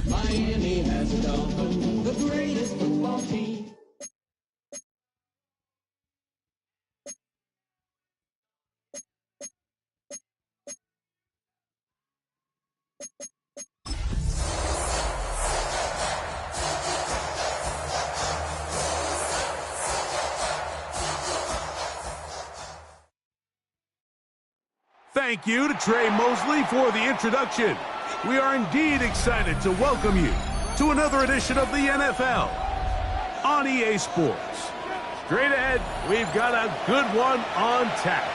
Miami has a Dolphins, the greatest football team. Thank you to Trey Mosley for the introduction. We are indeed excited to welcome you to another edition of the NFL on EA Sports. Straight ahead, we've got a good one on tap.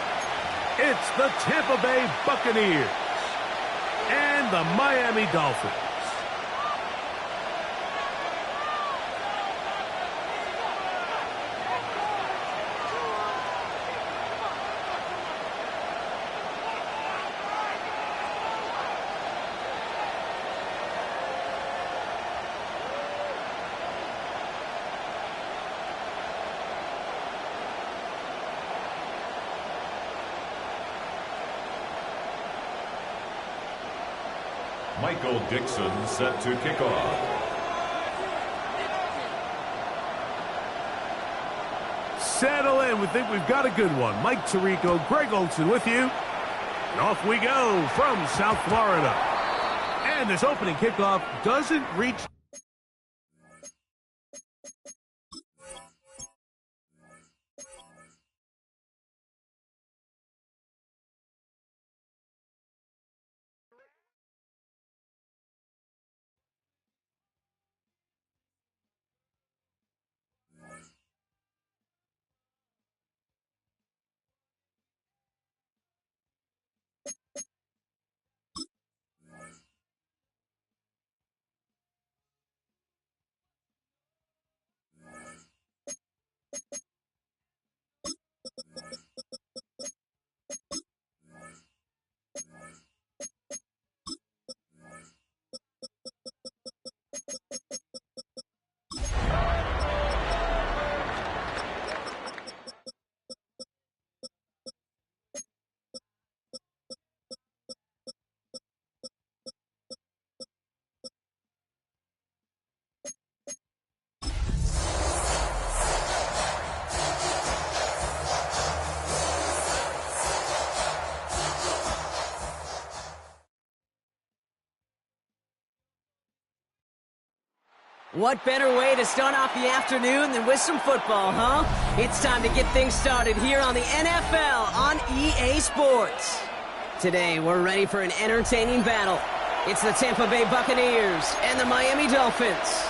It's the Tampa Bay Buccaneers and the Miami Dolphins. Michael Dixon set to kick off. Settle in. We think we've got a good one. Mike Tirico, Greg Olsen with you. And off we go from South Florida. And this opening kickoff doesn't reach. What better way to start off the afternoon than with some football, huh? It's time to get things started here on the NFL on EA Sports. Today, we're ready for an entertaining battle. It's the Tampa Bay Buccaneers and the Miami Dolphins.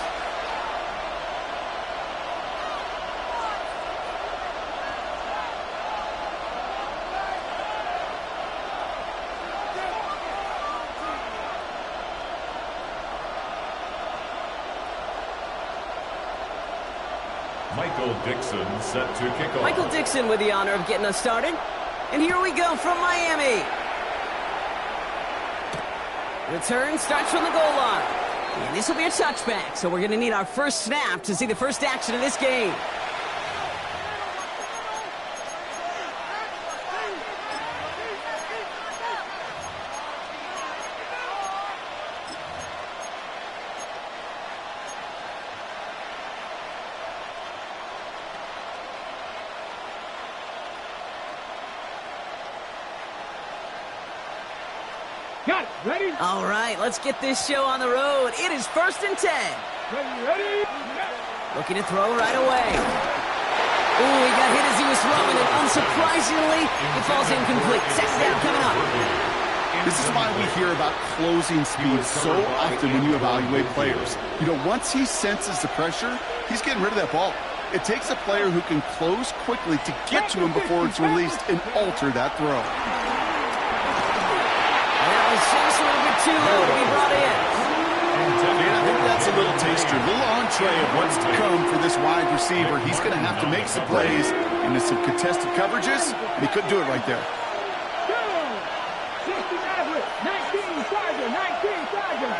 Michael Dixon set to kick off. Michael Dixon with the honor of getting us started. And here we go from Miami. Return starts from the goal line. And this will be a touchback, so we're going to need our first snap to see the first action of this game. Got it. Ready? All right, let's get this show on the road. It is 1st and 10. Ready? Looking to throw right away. Ooh, he got hit as he was throwing, and unsurprisingly, it falls incomplete. Second down coming up. This is why we hear about closing speed so often when you evaluate players. You know, once he senses the pressure, he's getting rid of that ball. It takes a player who can close quickly to get to him before it's released and alter that throw. That was just a little bit too low to be brought in. I think that's a little taster, a little entree of what's to come for this wide receiver. He's going to have to make some plays into some contested coverages, and he couldn't do it right there. 19 Charger.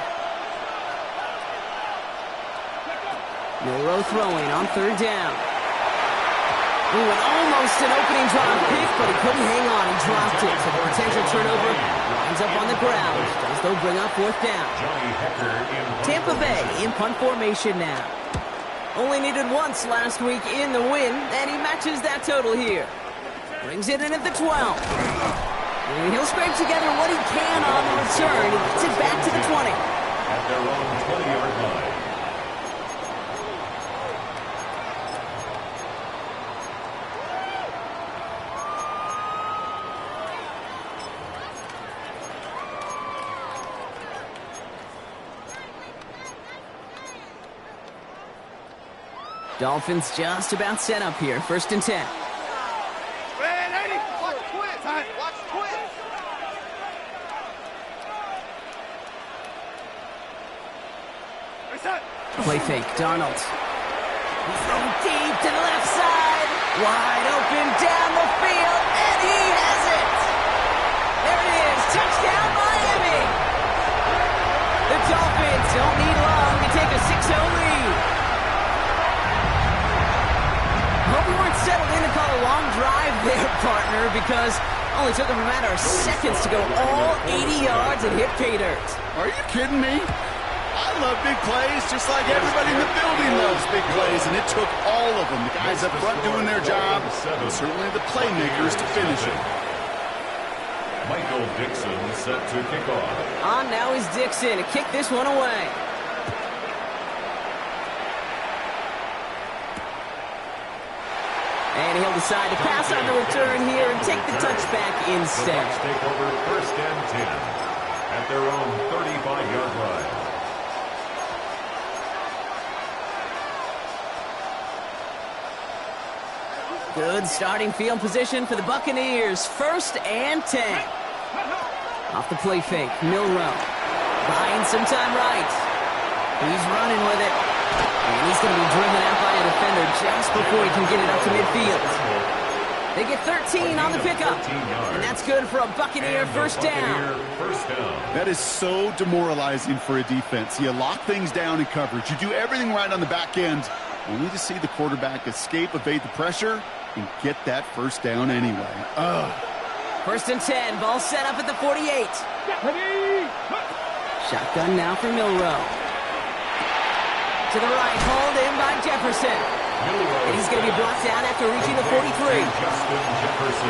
Milrow throwing on third down. Ooh, and almost an opening drive pick, but he couldn't hang on. He dropped it. So the potential turnover winds up on the ground. Does though bring up fourth down. Tampa Bay in punt formation now. Only needed once last week in the win, and he matches that total here. Brings it in at the 12. And he'll scrape together what he can on the return. He gets it back to the 20. At their own 20-yard line. Dolphins just about set up here. 1st and 10. Play fake, Darnold. He's thrown deep to the left side. Wide open down the field, and he has it. There it is. Touchdown, Miami. The Dolphins don't need long to take a 6-0 lead. Hope you weren't settled in to call a long drive there, partner, because it only took them a matter of seconds to go all 80 yards and hit pay dirt. Are you kidding me? I love big plays, just like everybody in the building loves big plays, and it took all of them, the guys up front doing their job, and certainly the playmakers to finish it. Michael Dixon set to kick off. On now is Dixon to kick this one away. And he'll decide to pass on the return here and take the touchback instead. The Bucs take over 1st and 10 at their own 35-yard line. Good starting field position for the Buccaneers. 1st and 10. Off the play fake, Milrow. Buying some time right. He's running with it. And he's going to be driven out by a defender just before he can get it up to midfield. They get 13 on the pickup. And that's good for a Buccaneer first down. That is so demoralizing for a defense. You lock things down in coverage. You do everything right on the back end, only to see the quarterback escape, evade the pressure, and get that first down anyway. Ugh. 1st and 10. Ball set up at the 48. Shotgun now for Milrow. To the right, hauled in by Jefferson. And he's going to be brought down after reaching the 43.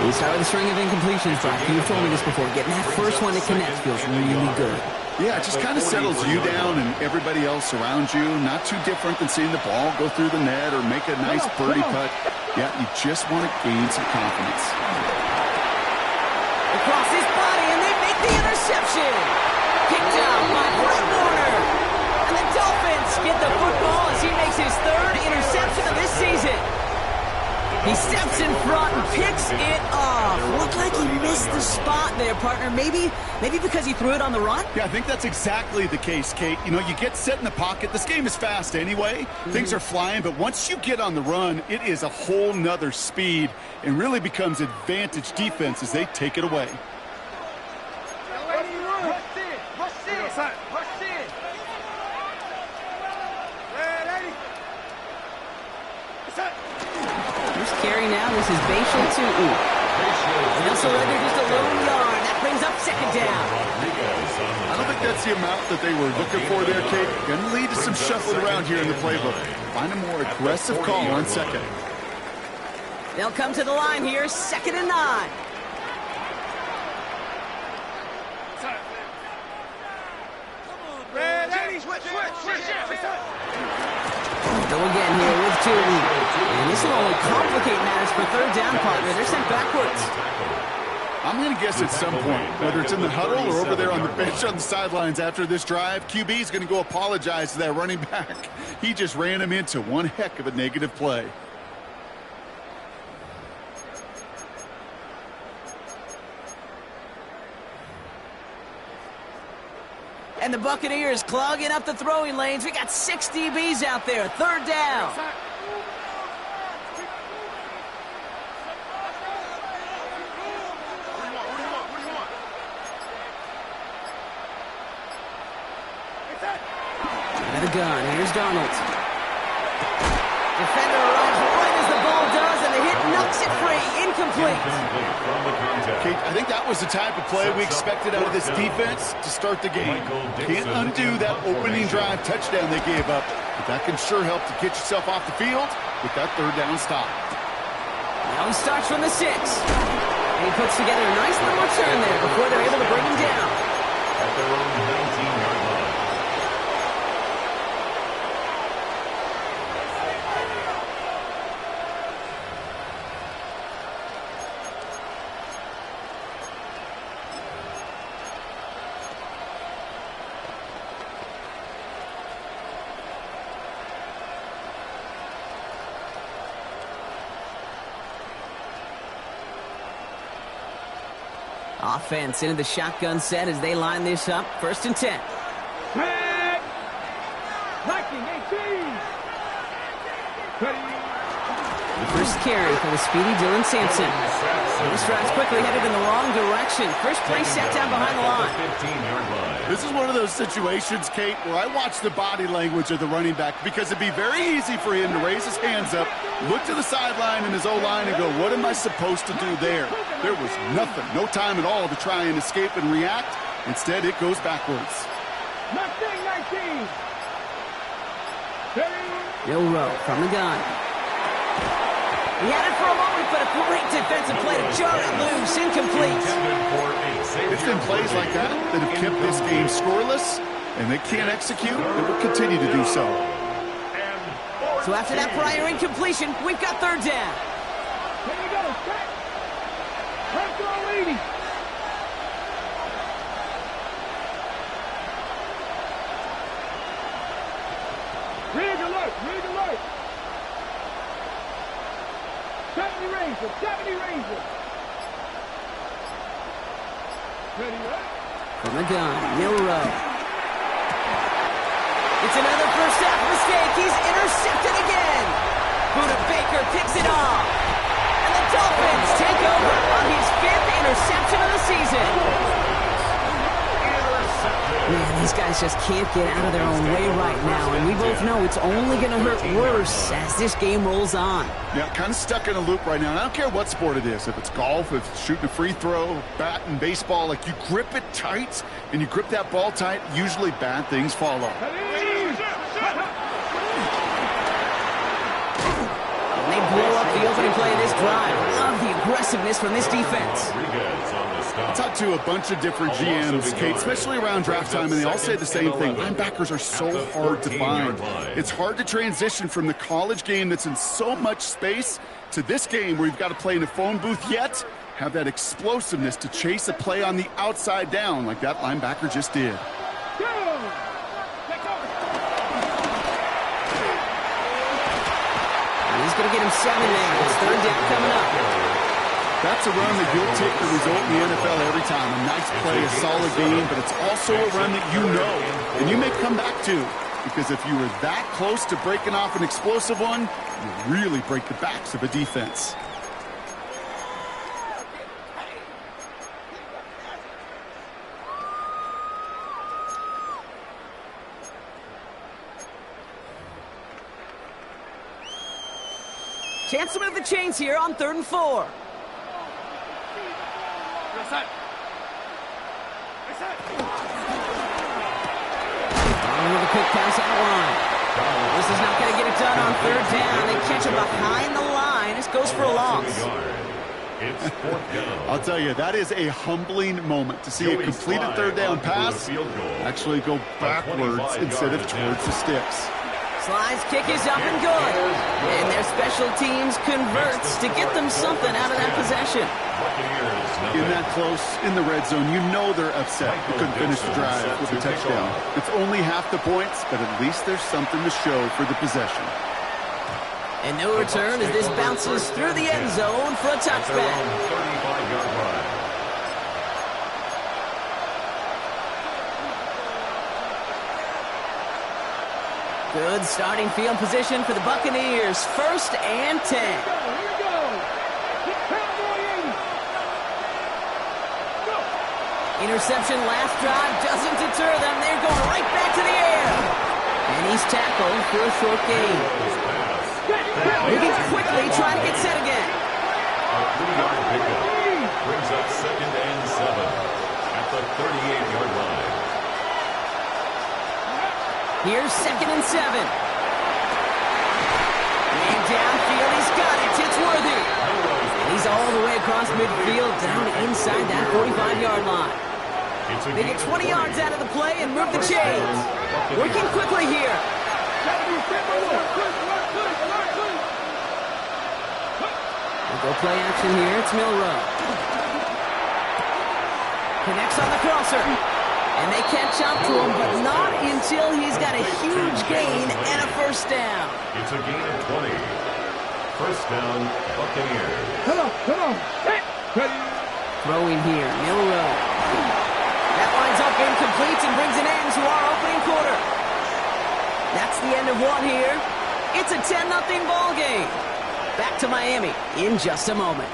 We started the string of incompletions, Brock. You've told me this before. Getting that first one to connect feels really good. Yeah, it just kind of settles you down and everybody else around you. Not too different than seeing the ball go through the net or make a nice birdie putt. Yeah, you just want to gain some confidence. Across his body, and they make the interception. Picked out by Brett Warner. And the Dolphins get the football as he makes his 3rd interception of this season. He steps in front and picks it off. Looked like he missed the spot there, partner. Maybe because he threw it on the run? Yeah, I think that's exactly the case, Kate. You know, you get set in the pocket. This game is fast anyway. Things are flying, but once you get on the run, it is a whole nother speed and really becomes advantage defense as they take it away. First carry now, this is Bashal to And they'll surrender just a lone yard. That brings up 2nd down. I don't think that's the amount that they were looking for there, Kate. Going to lead to some shuffling around here in the playbook. Find a more aggressive call on 2nd. They'll come to the line here, 2nd and 9. Go again here with 2. And this will only complicate matters for 3rd down, partner. They're sent backwards. I'm going to guess at some point, whether it's in the huddle or over there on the bench on the sidelines after this drive, QB is going to go apologize to that running back. He just ran him into one heck of a negative play. And the Buccaneers clogging up the throwing lanes. We got 6 DBs out there. 3rd down. the gun. Here's Darnold. Defender arrives right as the ball does, and the hit knocks it free. Incomplete. Kate, I think that was the type of play we expected out of this defense to start the game. Can't undo that opening drive touchdown they gave up, but that can sure help to get yourself off the field with that third down stop. Now he starts from the 6. And he puts together a nice little return there before they're able to bring him down. At their own 19-yard line. Offense into the shotgun set as they line this up. 1st and 10. The first carry for the speedy Dylan Sampson. He strides quickly, headed in the wrong direction. First play set down behind the line. 15-yard line. This is one of those situations, Kate, where I watch the body language of the running back because it'd be very easy for him to raise his hands up, look to the sideline in his O-line and go, what am I supposed to do there? There was nothing, no time at all to try and escape and react. Instead, it goes backwards. 19. Milrow from the gun. He had it for a moment, but a great defensive play to jar it loose. Incomplete. It's been plays like that that have kept this game scoreless, and they can't execute. They will continue to do so. So after that prior incompletion, we've got third down. Here we go. Set. Let's go, lady. Rig alert. 70 Ranger. Ready up. From the gun, Milrow. It's another first half mistake. He's intercepted again. Buda Baker picks it off. And the Dolphins take over on his 5th interception of the season. Man, these guys just can't get out of their own way right now, and we both know it's only going to hurt worse as this game rolls on. Yeah, kind of stuck in a loop right now. And I don't care what sport it is. If it's golf, if it's shooting a free throw, bat and baseball, like you grip it tight and you grip that ball tight, usually bad things follow. And they blow up the opening play of this drive. Love the aggressiveness from this defense. I talked to a bunch of different GMs, Kate, especially around draft time, and they all say the same thing. Linebackers are so hard to find. It's hard to transition from the college game that's in so much space to this game where you've got to play in a phone booth, yet have that explosiveness to chase a play on the outside down like that linebacker just did. And he's going to get him 7 there. It's third down coming up. That's a run that you'll take the result in the NFL every time. A nice play, a solid game, but it's also a run that you know and you may come back to, because if you were that close to breaking off an explosive one, you really break the backs of a defense. Chance to move the chains here on 3rd and 4. With a quick pass out line. This is not going to get it done on 3rd down. They catch him behind the line. This goes for a loss. I'll tell you, that is a humbling moment to see a completed 3rd down pass actually go backwards instead of towards the sticks. Slide's kick is up and good. And their special teams converts to get them something out of that possession. In that close, in the red zone, you know they're upset. They couldn't finish the drive with a touchdown. It's only half the points, but at least there's something to show for the possession. And no return as this bounces through the end zone for a touchback. 35-yard line. Good starting field position for the Buccaneers. 1st and 10. Here we go. Cowboy 80. Interception last drive doesn't deter them. They're going right back to the air. And And he's tackled for a short gain. Moving quickly, trying to get set again. A 3-yard pickup brings up 2nd and 7 at the 38-yard line. Here's 2nd and 7. Man downfield, he's got it. It's worthy. And he's all the way across midfield, down inside that 45-yard line. They get 20 yards out of the play and move the chains. Working quickly here. We'll go play action here. It's Milrow. Connects on the crosser. And they catch up to him, but not until he's got a huge gain and a first down. It's a gain of 20. First down, Buccaneers. Come on. Hey. Throwing here, Milrow. That lines up incomplete and brings an end to our opening quarter. That's the end of one here. It's a 10-0 ball game. Back to Miami in just a moment.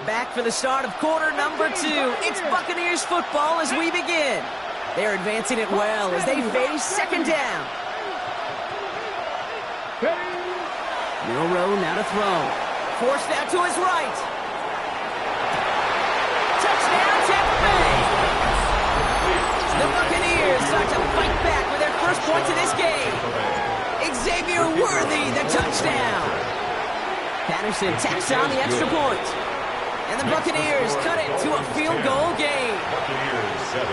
Back for the start of quarter number 2. It's Buccaneers football as we begin. They're advancing it well as they face second down. Milrow now to throw. Forced out to his right. Touchdown, Tampa Bay. The Buccaneers start to fight back with their first points of this game. Xavier Worthy, the touchdown. Patterson tacks on the extra point. And the Buccaneers cut it to a field goal game. Buccaneers 7.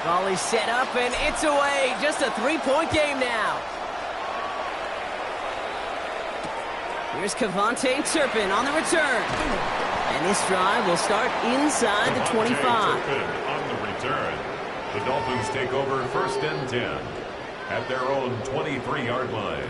Volley set up, and it's away. Just a 3-point game now. Here's Kevontae Turpin on the return. And this drive will start inside the 25. Turpin on the return. The Dolphins take over 1st and 10 at their own 23-yard line.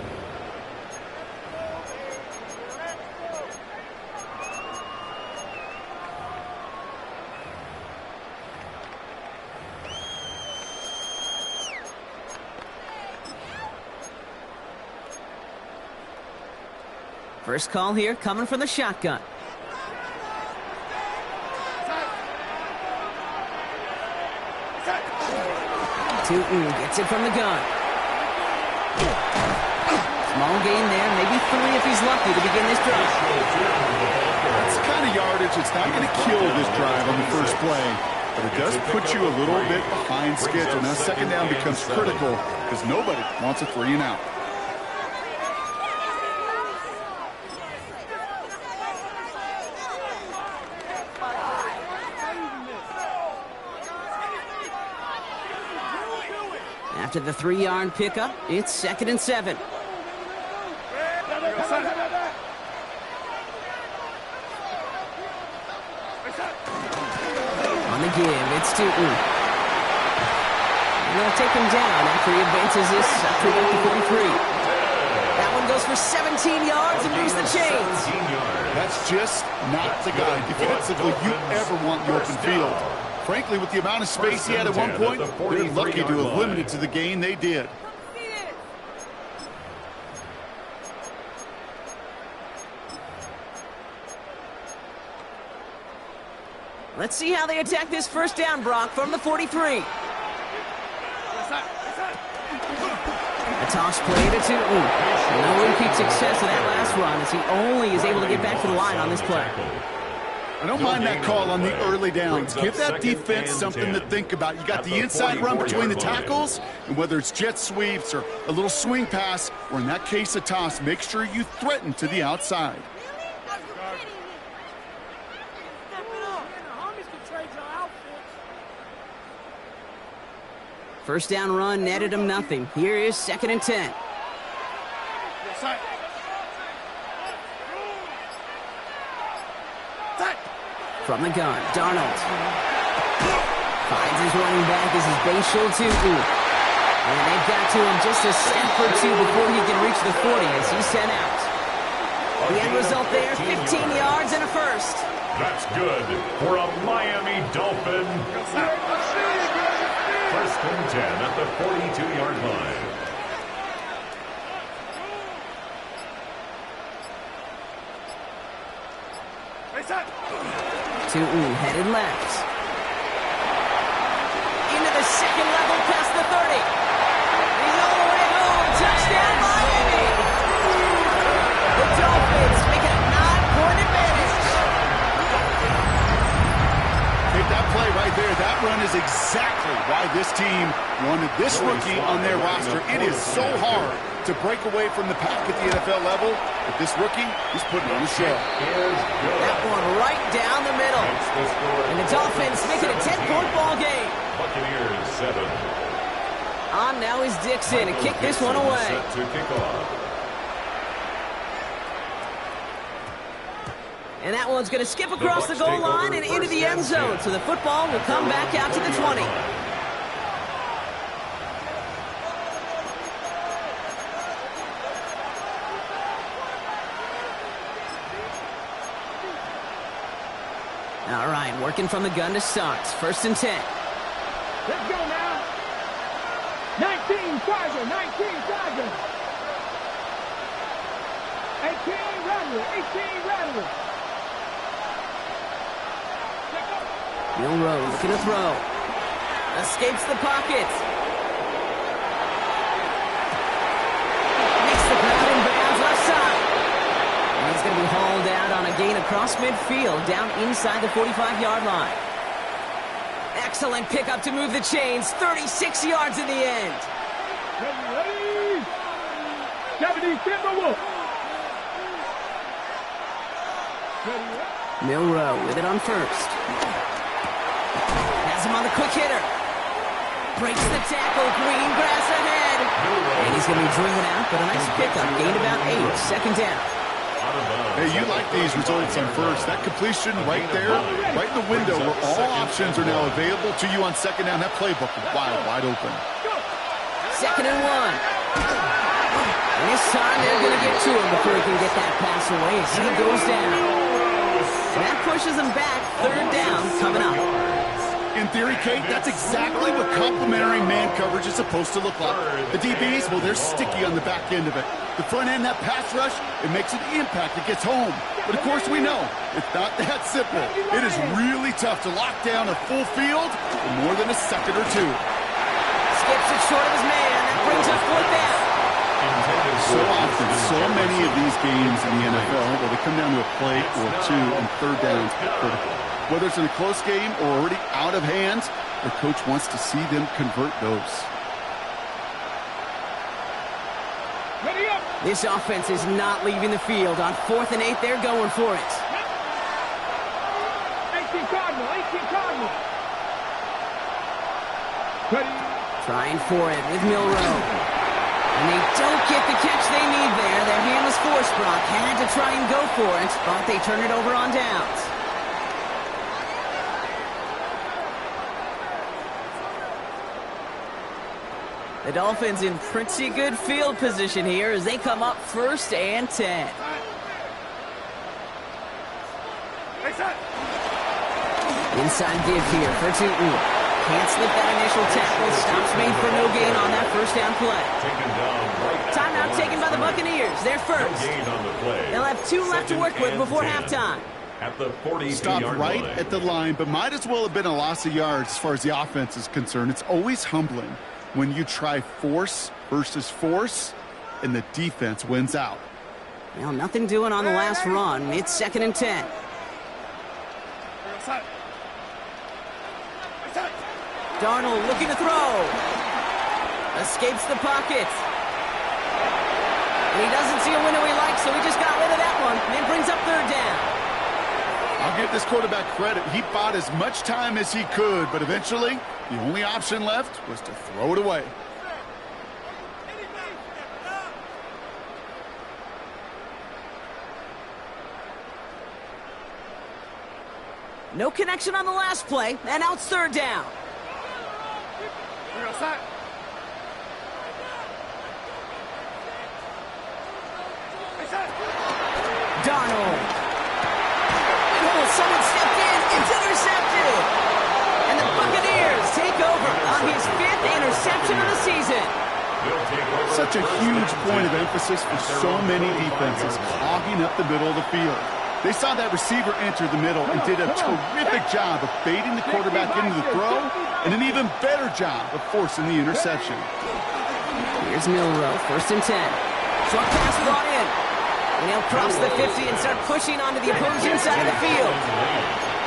First call here coming from the shotgun. Tootin gets it from the gun. Small gain there, maybe 3 if he's lucky to begin this drive. It's the kind of yardage it's not going to kill this drive on the first play, but it does put you a little bit behind schedule. Now second down becomes critical because nobody wants a 3 and out. After the 3-yard pickup, it's 2nd and 7. On the give, it's Tootin. And they'll take him down after he advances this up to about the 43. That one goes for 17 yards and moves the chains. That's just not the guy defensively you ever want in the open field. Frankly, with the amount of space he had at one point, they're lucky to have limited to the gain they did. Let's see how they attack this first down, Brock, from the 43. A toss play to Tootin. No repeat success of that last run as he only is able to get back to the line on this play. I don't mind that call on the early downs. Give that defense something to think about. You got the inside run between the tackles, and whether it's jet sweeps or a little swing pass, or in that case a toss, make sure you threaten to the outside. First down run netted him nothing. Here is 2nd and 10. From the gun, Darnold finds his running back as his base shield Tootin. And they've got to him just a step or two before he can reach the 40 as he's sent out. The end result there, 15 yards and a first. That's good for a Miami Dolphin. First and 10 at the 42-yard line. Tootin headed left. Into the second level past the 30. He's all the way home. Touchdown, Miami. The Dolphins make it a 9-point advantage. Take that play right there. That run is exactly why this team wanted this rookie on their roster. It is so hard to break away from the pack at the NFL level, but this rookie, he's putting on a show. That one right down the middle. And the Dolphins make it a 10-point ball game. Buccaneers 7. On now is Dixon to kick this one away. Set to kick off. And that one's going to skip across the goal line and into the end zone. So the football will come back out to the 20. All right, working from the gun to start. First and 10. Let's go now. 19 Charger, 19 Charger. 18 Rattler, 18 Rattler. Milrow looking to throw. Escapes the pocket. Makes the grab in bounds left side. And he's going to be hauled out on a gain across midfield down inside the 45-yard line. Excellent pickup to move the chains. 36 yards in the end. Ready? 70 Timberwolf. Milrow with it on first. Has him on the quick hitter. Breaks the tackle. Green grass ahead. And he's going to be driven out, but a nice pickup. Gained about 8. Second down. Hey, you like these results on first. That completion right there, right in the window where all options are now available to you on second down. That playbook is wide open. Second and 1. And this time they're going to get to him before he can get that pass away as he goes down. And that pushes him back. Third down coming up. In theory, Kate, that's exactly what complementary man coverage is supposed to look like. The DBs, well, they're sticky on the back end of it. The front end, that pass rush, it makes an impact. It gets home. But, of course, we know it's not that simple. It is really tough to lock down a full field for more than a second or two. Skips it short of his man. That brings up fourth down. So often, so many of these games in the NFL, well, they come down to a play or two, and third downs are critical. Whether it's in a close game or already out of hand, the coach wants to see them convert those. This offense is not leaving the field. On 4th and 8, they're going for it. 18 Cardinal, 18 Cardinal. Trying for it with Milrow. And they don't get the catch they need there. Their hand was forced. Brock had to try and go for it, but they turn it over on downs. The Dolphins in pretty good field position here as they come up 1st and 10. Inside give here for Tootin. Can't slip that initial tackle. Stops made for no gain on that first down play. Timeout taken by the Buccaneers. They're first. They'll have 2 left to work with before halftime. At the 42-yard Stopped right line. at the line, but might as well have been a loss of yards as far as the offense is concerned. It's always humbling when you try force versus force, and the defense wins out. Well, nothing doing on the last run. It's 2nd and 10. Darnold looking to throw. Escapes the pocket. And he doesn't see a window he likes, so he just got rid of that one. And brings up 3rd down. I'll give this quarterback credit. He bought as much time as he could, but eventually, the only option left was to throw it away. No connection on the last play, and now it's 3rd down. such a huge point of emphasis for so many defenses, clogging up the middle of the field. They saw that receiver enter the middle and did a terrific job of baiting the quarterback into the throw, and an even better job of forcing the interception. Here's Milrow, 1st and 10. Short pass brought in. And he'll cross the 50 and start pushing onto the opposing side of the field.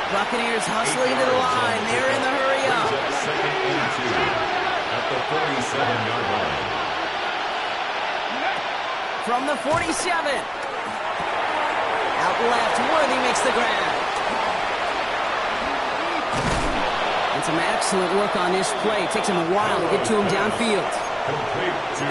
Buccaneers hustling to the line. They're in the hurry up. 2nd and 2 at the 47-yard line. From the 47. Out left, Worthy makes the grab. And some excellent work on this play. It takes him a while to get to him downfield.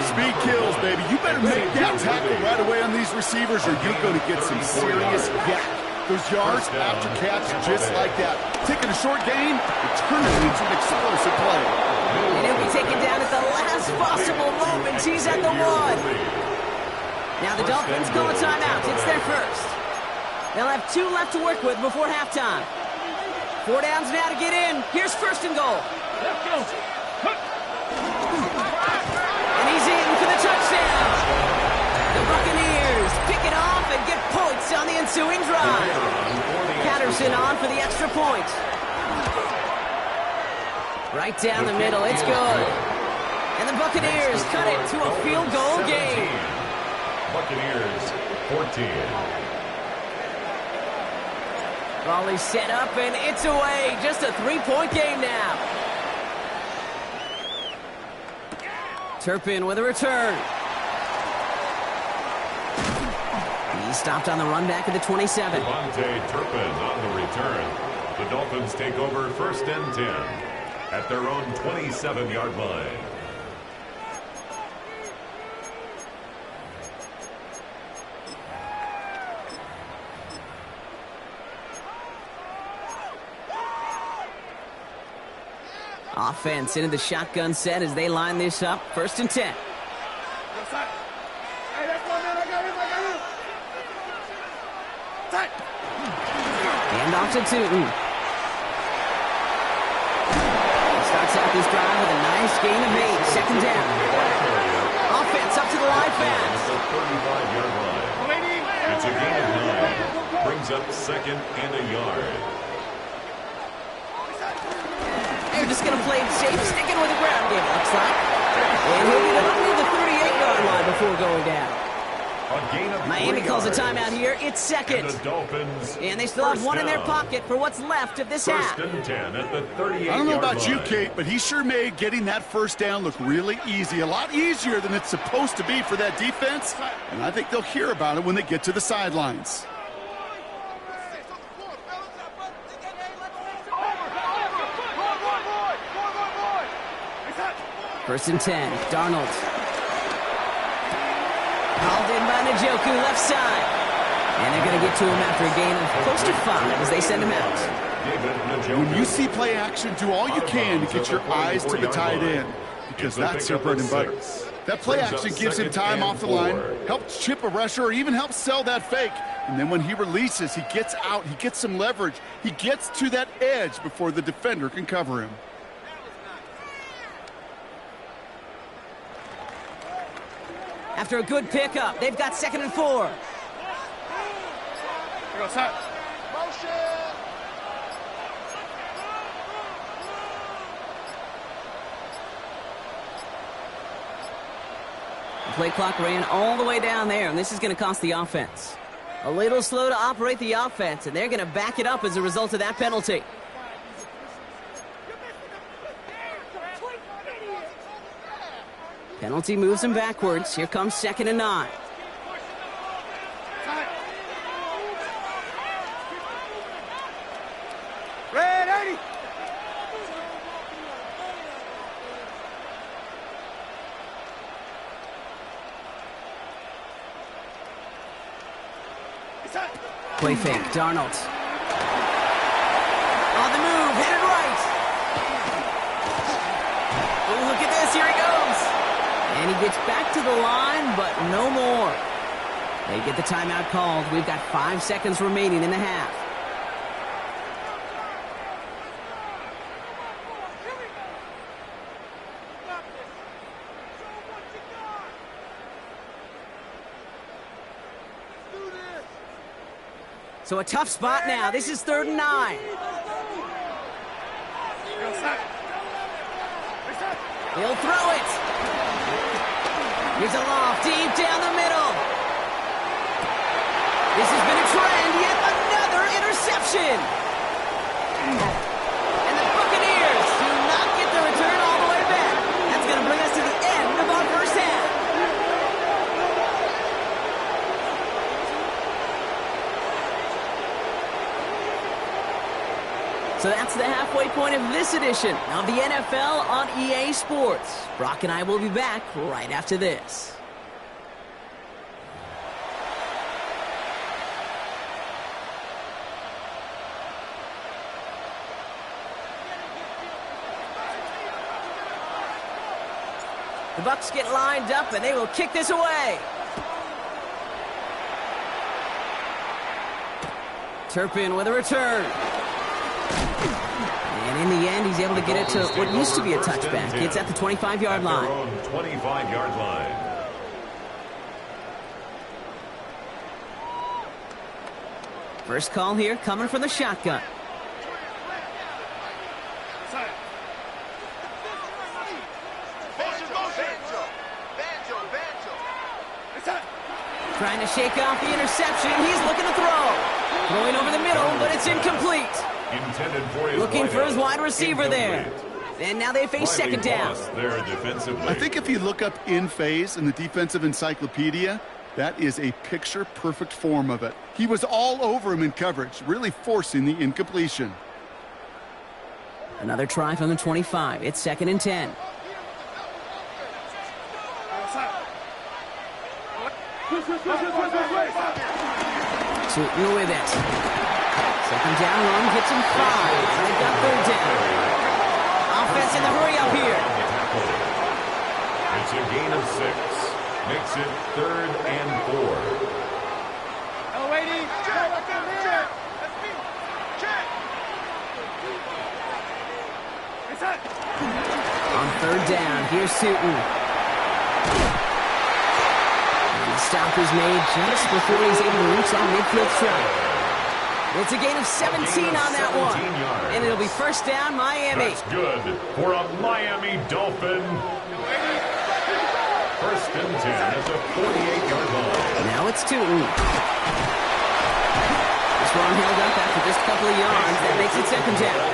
Speed kills, baby. You better make that tackle right away on these receivers or you're going to get some serious yak. Those yards after catch just like that. Taking a short gain and turning it into an explosive play. And he'll be taken down at the last possible moment. He's at the 1. Now the Dolphins call a timeout. It's their first. They'll have 2 left to work with before halftime. 4 downs now to get in. Here's 1st and goal. And he's in for the touchdown. The Buccaneers pick it off and get points on the ensuing drive. Patterson on for the extra point. Right down the middle. It's good. And the Buccaneers cut it to a field goal game. Buccaneers 14. Raleigh set up, and it's away. Just a 3-point game now. Turpin with a return. He's stopped on the run back at the 27. Devontae Turpin on the return. The Dolphins take over 1st and 10 at their own 27-yard line. Offense into the shotgun set as they line this up. 1st and 10. Hand off to Tootin. Starts out this drive with a nice gain of 8. 2nd down. Offense up to the line fast. The 35-yard line. It's a gain of 9. Brings up 2nd and a yard. They're just going to play it safe, sticking with the ground game, looks like. And he'll get it up near the 38-yard line before going down. Miami calls a timeout here. It's 2nd. And the Dolphins. And they still have 1 in their pocket for what's left of this half. 1st and 10 at the 38-yard line. I don't know about you, Kate, but he sure made getting that 1st down look really easy. A lot easier than it's supposed to be for that defense. And I think they'll hear about it when they get to the sidelines. First and 10. Darnold. Called in by Njoku, left side. And they're going to get to him after a gain of close to 5 as they send him out. When you see play action, do all you can to get your eyes to the tight end, because that's their bread and butter. That play action gives him time off the line, helps chip a rusher, or even helps sell that fake. And then when he releases, he gets out, he gets some leverage. He gets to that edge before the defender can cover him. After a good pickup, they've got 2nd and 4. The play clock ran all the way down there, and this is going to cost the offense. A little slow to operate the offense, and they're going to back it up as a result of that penalty. Penalty moves him backwards. Here comes 2nd and 9. Ready. Play fake. Darnold. On the move. Hit it right. Oh, look at this. Here he goes. And he gets back to the line, but no more. They get the timeout called. We've got 5 seconds remaining in the half. So a tough spot now. This is 3rd and 9. He'll throw it. Here's a loft deep down the middle. This has been a trend. Yet another interception. And the Buccaneers do not get the return all the way back. That's going to bring us to the end of our first half. So that's the halfway point of this edition of the NFL on EA Sports. Brock and I will be back right after this. The Bucs get lined up and they will kick this away. Turpin with a return. And in the end, he's able to get it to what used to be a touchback. It's at the 25-yard line. 25-yard line. First call here coming from the shotgun. Trying to shake off the interception. He's looking to throw. Throwing over the middle, but it's incomplete. Looking for his wide receiver there. And now they face second down. I think if you look up in phase in the defensive encyclopedia, that is a picture-perfect form of it. He was all over him in coverage, really forcing the incompletion. Another try from the 25. It's 2nd and 10. Shooting with it. Second down run gets him 5. They've got 3rd down. Offense in the hurry up here. It's a gain of 6. Makes it 3rd and 4. On 3rd down, here's Sutton. The stop is made just before he's able to reach that midfield strike. It's a gain of 17 on that one. And it'll be first down, Miami. That's good for a Miami Dolphin. First and 10 at the 48-yard line. Now it's Tootin. This one held up after just a couple of yards. That makes it second down.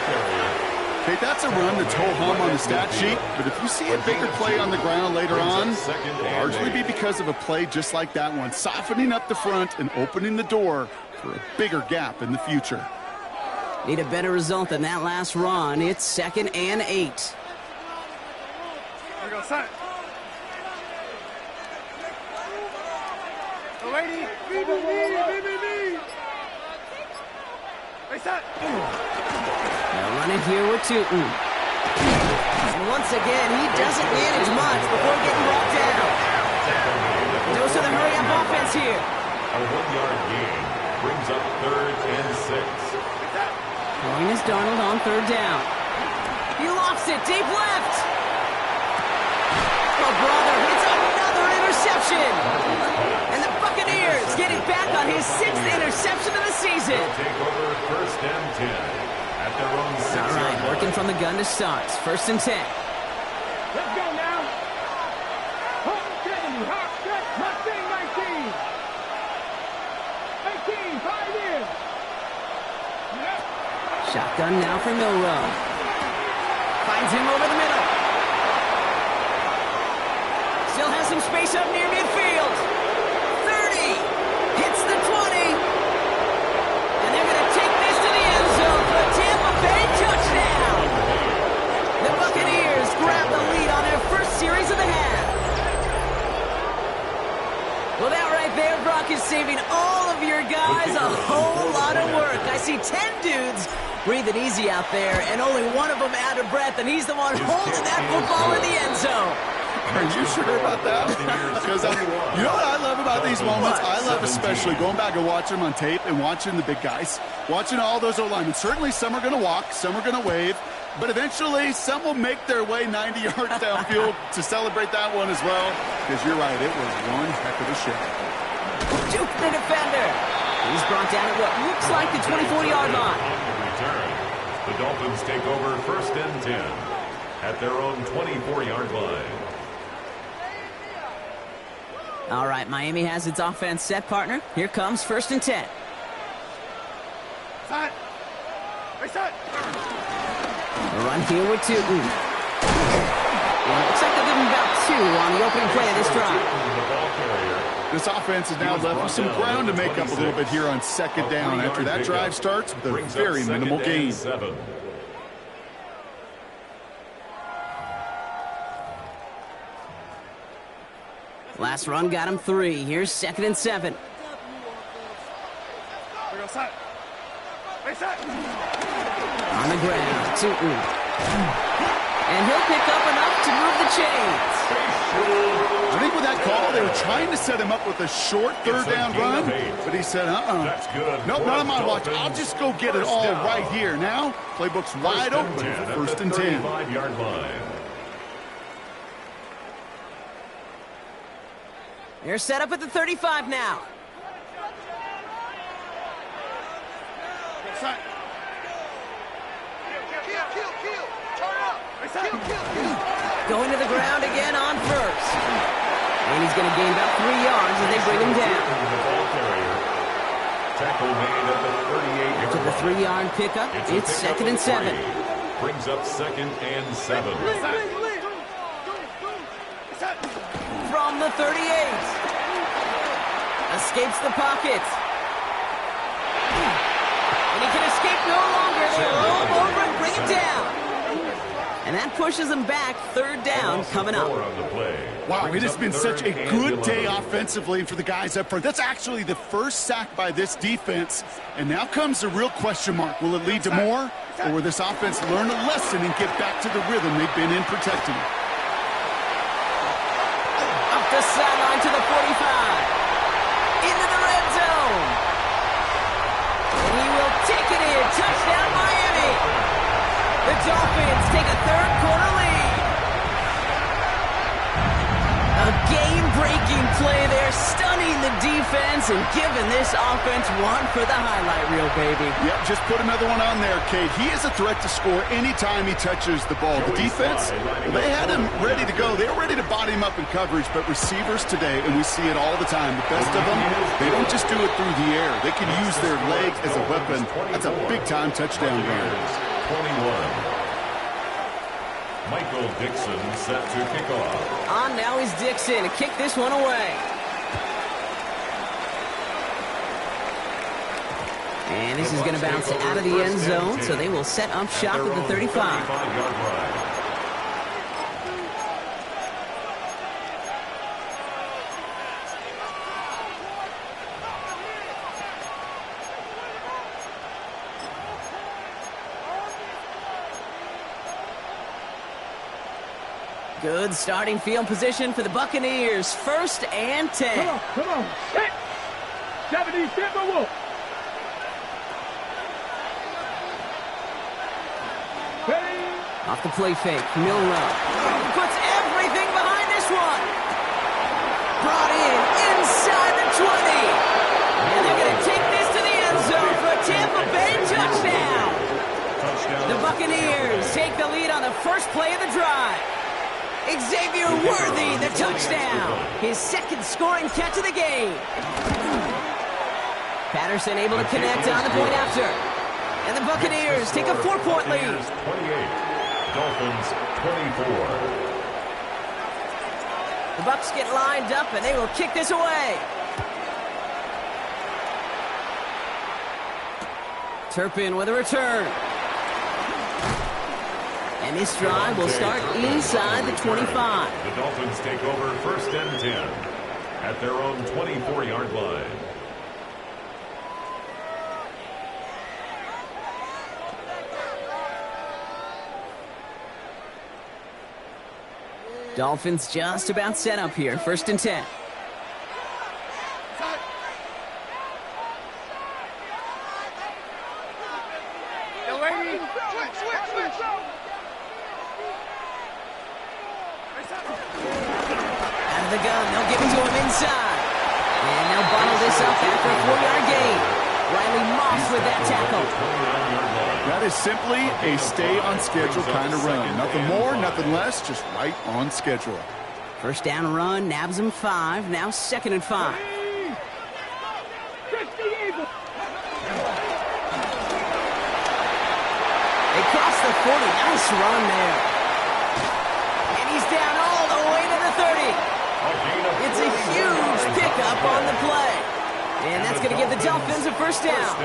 Okay, that's a run that's ho-hum on the stat sheet, but if you see a bigger play on the ground later on, it'll largely be because of a play just like that one, softening up the front and opening the door for a bigger gap in the future. Need a better result than that last run. It's 2nd and 8. Here we go, set. Lady, me. Hey, set. They'll run it here with Tootin. And once again, he doesn't manage much before getting brought down. Goes to the hurry-up offense here. A 1-yard gain brings up 3rd and 6. Throwing is Darnold on 3rd down. He lofts it deep left. Oh, brother, it's another interception. And the Buccaneers get it back on his 6th interception of the season. Take over 1st and 10 at their own 6-yard All right, line. working from the gun to start. 1st and 10. Let's go now. Hot 70, hot, set, hot thing 19. 18, 5 in. Yep. Shotgun now for Milrow. Finds him over the middle. Still has some space up near midfield. 30. Hits the 20. And they're going to take this to the end zone for a Tampa Bay touchdown. The Buccaneers grab the lead on their first series of the half. Well, that right there, Brock, is saving all of your guys a whole lot of work. I see 10 dudes breathing easy out there, and only one of them out of breath, and he's the one holding that football in the end zone. Are you sure about that? Because you know what I love about these moments? I love especially going back and watching them on tape and watching the big guys, watching all those O-linemen. Certainly some are going to walk, some are going to wave, but eventually some will make their way 90 yards downfield to celebrate that one as well. Because you're right, it was one heck of a shot. Juke the defender. He's brought down at what looks like the 24-yard line. Return. The Dolphins take over 1st and 10 at their own 24-yard line. All right, Miami has its offense set, partner. Here comes 1st and 10. Set. Reset. The run here with 2. Well, it looks like they'll give him about 2 on the opening play of this drive. This offense is now left with some ground to make up a little bit here on 2nd down after that drive starts with a very minimal gain. Last run got him 3. Here's 2nd and 7. On the ground, 2. And he'll pick up enough to move the chains. I think with that call, they were trying to set him up with a short 3rd down run, but he said, nope, not on my watch. I'll just go get it all right here. Now, playbook's wide open for 1st and 10. 35-yard line. They're set up at the 35 now. Going to the ground again on 1st. And he's going to gain about 3 yards as they bring him down. Tackle made at the 38-yard After the 3-yard pickup, it's 2nd and 7. Brings up 2nd and 7. From the 38. Escapes the pocket. And he can escape no longer. They roll him over and bring him down. And that pushes him back. 3rd down coming up. Wow, it has been such a good day offensively for the guys up front. That's actually the first sack by this defense. And now comes the real question mark. Will it lead to more? Or will this offense learn a lesson and get back to the rhythm they've been in protecting? Up the sideline to the 45. Into the red zone. And he will take it in. Touchdown, Miami. The Dolphins take a 3rd quarter lead. A game-breaking play there, stunning the defense and giving this offense one for the highlight reel, baby. Yep, just put another one on there, Kate. He is a threat to score anytime he touches the ball. The defense, well, they had him ready to go. They were ready to body him up in coverage, but receivers today, and we see it all the time, the best of them, they don't just do it through the air. They can use their legs as a weapon. That's a big-time touchdown run. 21. Michael Dixon set to kick off. On now is Dixon to kick this one away. And this is going to bounce out of the end zone, so they will set up shop at the 35. Good starting field position for the Buccaneers. 1st and 10. Come on. Set. 70, set the wolf. Off the play fake, Milrow. Puts everything behind this one. Brought in inside the 20. And they're going to take this to the end zone for a Tampa Bay touchdown. The Buccaneers take the lead on the first play of the drive. Xavier Worthy, the touchdown. His 2nd scoring catch of the game. Patterson able to connect on the point after. And the Buccaneers take a 4-point lead. 28, Dolphins 24. The Bucs get lined up and they will kick this away. Turpin with a return. And this drive will start inside the 25. The Dolphins take over 1st and 10 at their own 24-yard line. Dolphins just about set up here. 1st and 10. Out of the gun. They'll give it to him inside. And they'll bottle this up after a 4-yard gain. Riley Moss with that tackle. That is simply a stay-on-schedule kind of run. Nothing more, nothing less, just right on schedule. First down run, nabs him 5. Now 2nd and 5. They cross the 40. Nice run there. And he's down all the way to the 30. It's a huge pickup on the play. And that's going to give the Dolphins a first down.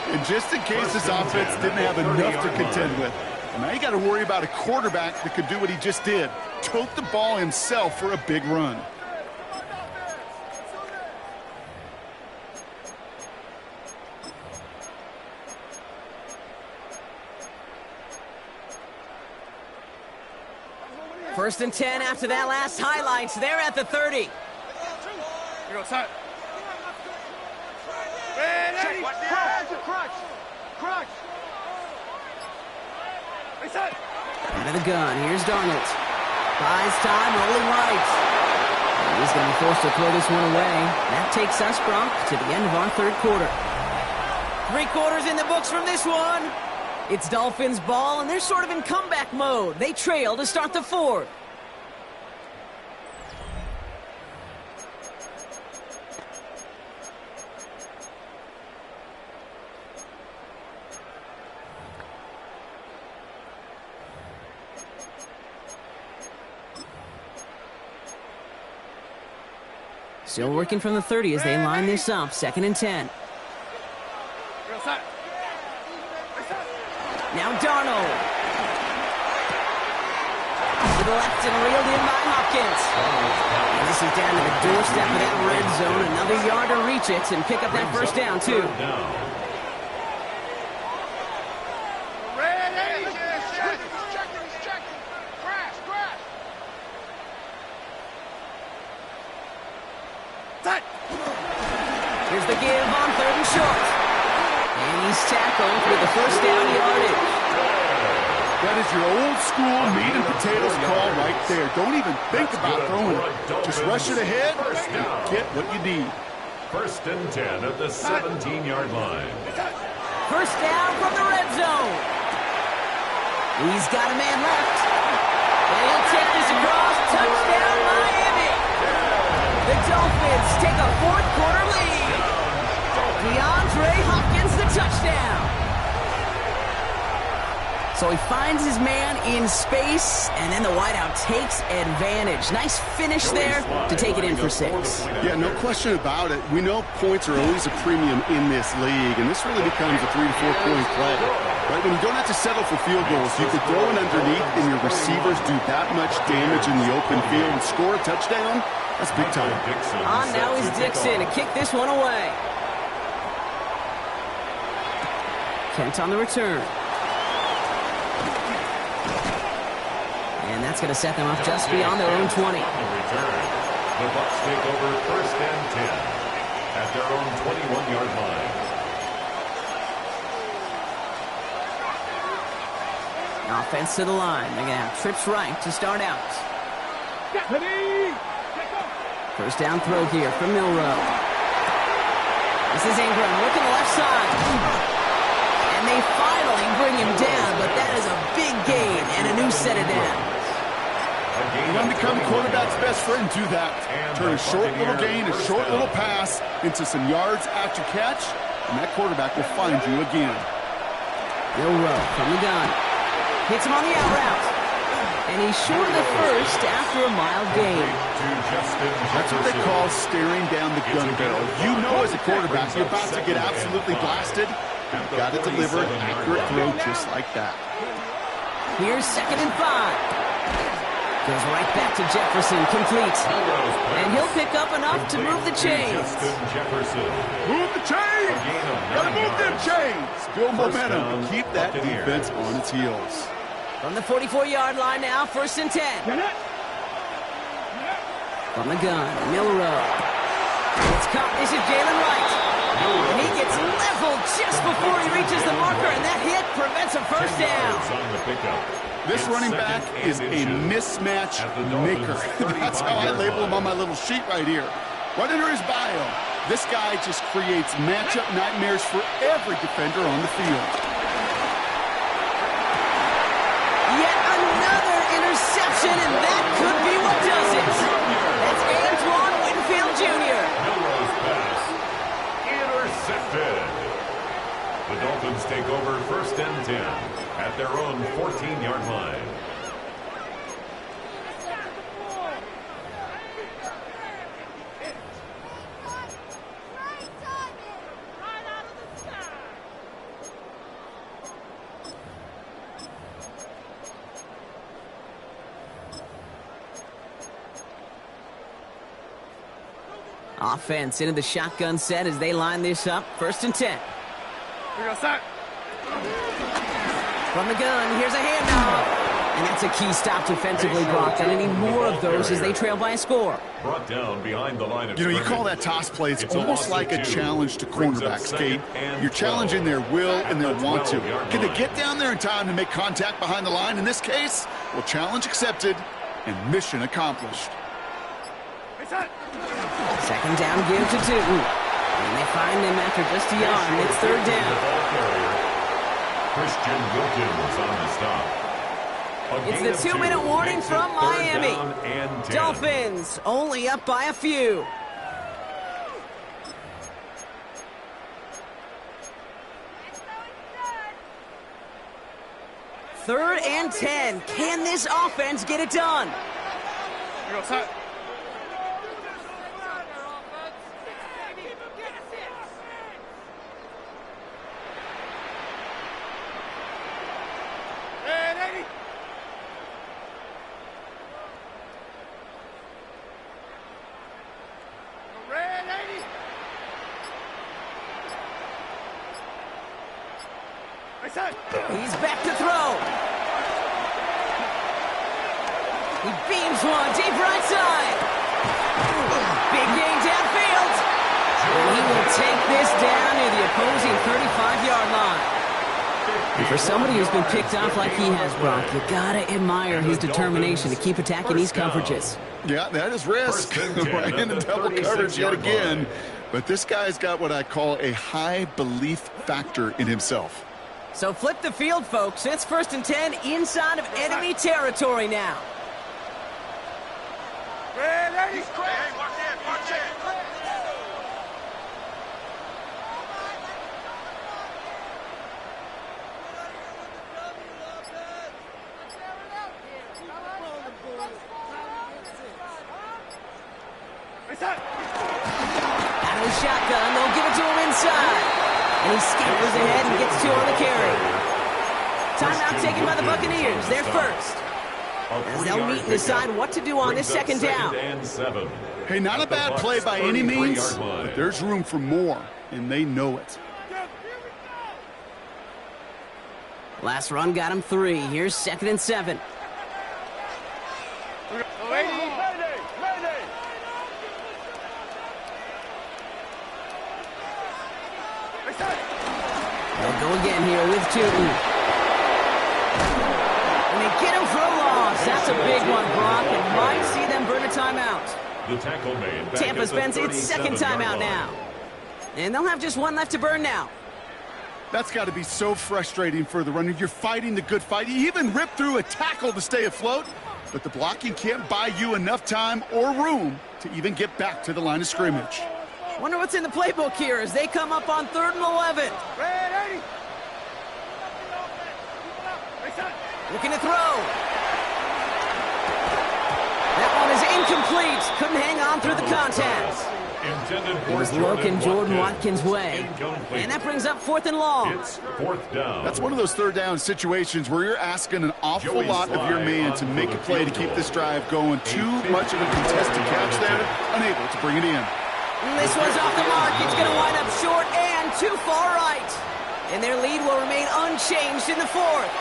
And just in case this offense didn't have enough to contend with, now you got to worry about a quarterback that could do what he just did. Tote the ball himself for a big run. First and 10 after that last highlights. They're at the 30. Here goes time. Crunch. Out of the gun. Here's Darnold. Buys time, rolling right. And he's going to be forced to throw this one away. That takes us, Bronk, to the end of our 3rd quarter. 3 quarters in the books from this one. It's Dolphins ball, and they're sort of in comeback mode. They trail to start the 4th. Still working from the 30 as they line this up. 2nd and 10. Now Darnold. To the left and reeled in by Hopkins. And this is down to the doorstep of that red zone. Another yard to reach it and pick up that first down, too. Here's the give on 3rd and short. And he's tackled with the first down yardage. That is your old school meat and potatoes call right there. Don't even think about throwing it. Just rush it ahead and get what you need. 1st and 10 at the 17-yard line. First down from the red zone. He's got a man left. And he'll take this across. Touchdown, Miami. The Dolphins take a 4th quarter lead. DeAndre Hopkins, the touchdown. So he finds his man in space, and then the wideout takes advantage. Nice finish there to take it in for 6. Yeah, no question about it. We know points are always a premium in this league, and this really becomes a 3 to 4 point play. Right? When you don't have to settle for field goals, you could throw it underneath, and your receivers do that much damage in the open field and score a touchdown. That's big time. On now is Dixon to kick this one away. Kent on the return. And that's going to set them up just beyond their own 20. The Bucs take over 1st and 10 at their own 21-yard line. Offense to the line. They're going to have trips right to start out. First down throw here from Milrow. This is Ingram looking left side. And they finally bring him down, but that is a big gain and a new set of downs. You want to become quarterback's best friend, do that. Turn a short little gain, a short little pass into some yards after catch, and that quarterback will find you again. Milrow from the gun. Hits him on the out route. And he's short of the first after a mild gain. That's what they call staring down the gun barrel. You know as a quarterback, you're about to get absolutely blasted. You've got to deliver an accurate throw just like that. Here's 2nd and 5. Goes right back to Jefferson, complete. And he'll pick up enough to move the chains. Move the chains! Gotta move them chains! Build momentum and keep that defense on its heels. From the 44-yard line now, 1st and 10. From the gun, Milrow. It's caught. This is Jalen Wright. And he gets leveled just before he reaches the marker, and that hit prevents a first down. This running back is a mismatch maker. That's how I label him on my little sheet right here. Right under his bio, this guy just creates matchup nightmares for every defender on the field. Yet another interception, and that could be what does it. That's Antoine Winfield Jr. Milrow's pass intercepted. The Dolphins take over 1st and 10 at their own 14-yard line. Offense into the shotgun set as they line this up. 1st and 10. From the gun, here's a handoff. And that's a key stop defensively, Brock. And any more of those as they trail by a score. Brought down behind the line of You call that toss play. It's almost like a challenge to cornerbacks, Kate. You're challenging their will and their want to. Can they get down there in time to make contact behind the line? In this case, well, challenge accepted and mission accomplished. 2nd down, give to 2. And they find them after just a yard. It's 3rd down. Christian Wilkins on the stop. It's the 2-minute warning from Miami. Dolphins only up by a few. Third and 10. Can this offense get it done? He's back to throw. He beams one deep right side. Big gain downfield. And he will take this down near the opposing 35-yard line. And for somebody who's been picked off like he has, Brock, you gotta admire his determination to keep attacking these coverages. Yeah, that is risk. Right into double coverage yet again. But this guy's got what I call a high belief factor in himself. So flip the field, folks. It's 1st and 10 inside of enemy territory now. Out of the shotgun, they'll give it to him inside. And he scampers ahead and gets 2 on the carry. Timeout taken by the Buccaneers. They're first. As they'll meet and decide what to do on this 2nd down. Hey, not a bad play by any means, but there's room for more, and they know it. Last run got him 3. Here's 2nd and 7. They'll go again here with 2. And they get him for a loss. That's a big one, Brock, and might see them burn a timeout. The tackle made. Tampa spends its 2nd timeout now. And they'll have just 1 left to burn now. That's got to be so frustrating for the runner. You're fighting the good fight. You even rip through a tackle to stay afloat, but the blocking can't buy you enough time or room to even get back to the line of scrimmage. Wonder what's in the playbook here as they come up on 3rd and 11. Looking to throw. That one is incomplete. Couldn't hang on through the contact. It was looking Jordan Watkins' way. And that brings up 4th and long. It's 4th down. That's one of those 3rd down situations where you're asking an awful lot of your man to make a play to keep this drive going. Too much of a contested catch there, unable to bring it in. This one's off the mark. It's going to wind up short and too far right. And their lead will remain unchanged in the 4th.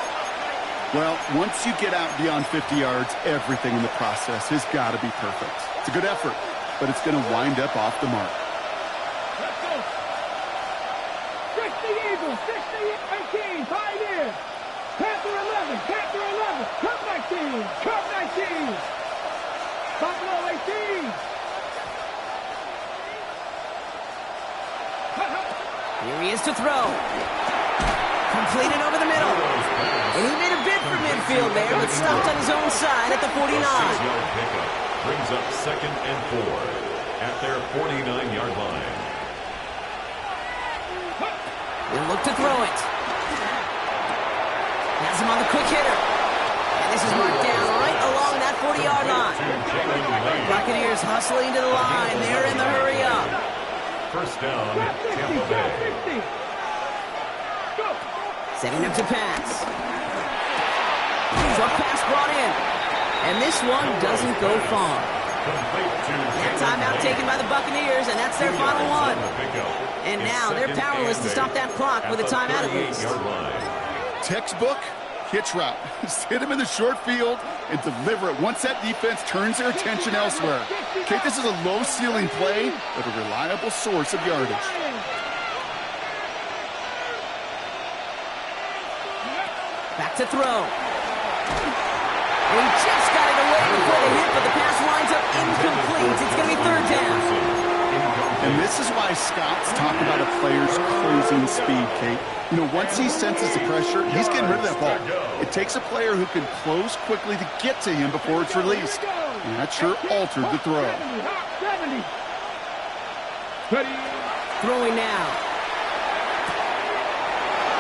Well, once you get out beyond 50 yards, everything in the process has got to be perfect. It's a good effort, but it's going to wind up off the mark. Let's go. 60 Eagles, 60, 18, 5 in. Panther 11, Panther 11, Cup 19, Cup 19. Buffalo 18. Here he is to throw. Completed over the middle. And he made a bid for midfield there, but stopped on his own side at the 49. Six-yard pickup brings up 2nd and 4 at their 49-yard line. He'll look to throw it. Has him on the quick hitter. And this is marked down right along that 40-yard line. Buccaneers hustling to the line. They're in the hurry up. First down, Tampa Bay. Setting up to pass. Short pass brought in. And this one doesn't go far. That timeout taken by the Buccaneers, and that's their final one. And now they're powerless to stop that clock with a timeout at least. Textbook hitch route. Just hit him in the short field and deliver it once that defense turns their attention elsewhere. Okay, this is a low-ceiling play, but a reliable source of yardage. Back to throw. And he just got it away before the hit, but the pass winds up incomplete. It's going to be 3rd down. And this is why scouts talk about a player's closing speed, Kate. You know, once he senses the pressure, he's getting rid of that ball. It takes a player who can close quickly to get to him before it's released. And that sure altered the throw. Throwing now.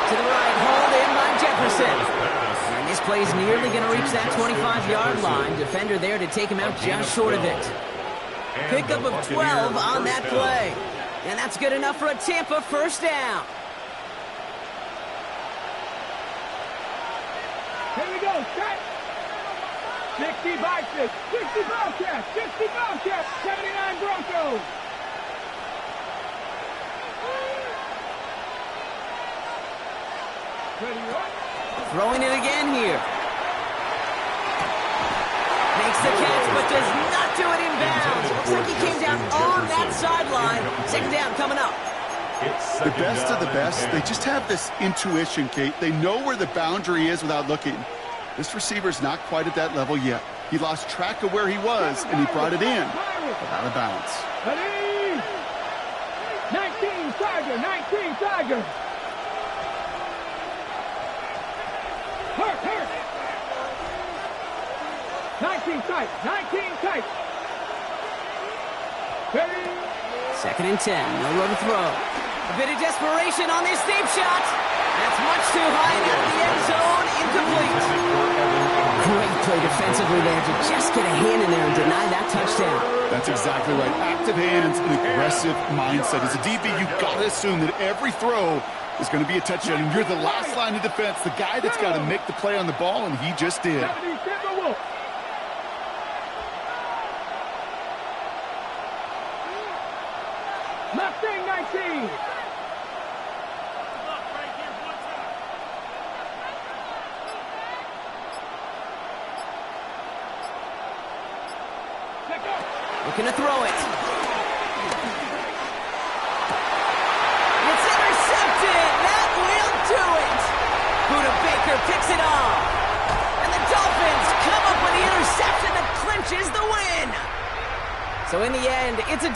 To the right, hauled in by Jefferson. And this play is nearly going to reach that 25-yard line. Defender there to take him out just short of it. Pickup of 12 on that play. And that's good enough for a Tampa first down. Here we go, set. 60 Vikings, 60 Bobcats, 60 Bobcats, 79 Broncos. Throwing it again here. Makes the catch, but does not do it in bounds. Looks like he came down on that sideline. 2nd down coming up. The best of the best, they just have this intuition, Kate. They know where the boundary is without looking. This receiver's not quite at that level yet. He lost track of where he was, and he brought it in, but out of bounds. 19 Tiger, 19 Tiger. Hurt. 19 tight, 19 tight. 2nd and 10, no room to throw. A bit of desperation on this deep shot. That's much too high and out of the end zone, incomplete. Great play defensively there to just get a hand in there and deny that touchdown. That's exactly right. Active hands and aggressive mindset. As a DB, you've got to assume that every throw is going to be a touchdown. And you're the last line of defense, the guy that's got to make the play on the ball, and he just did. Mustang 19. Looking to throw it. It's intercepted. That will do it. Buda Baker picks it off. And the Dolphins come up with the interception that clinches the win. So in the end, it's a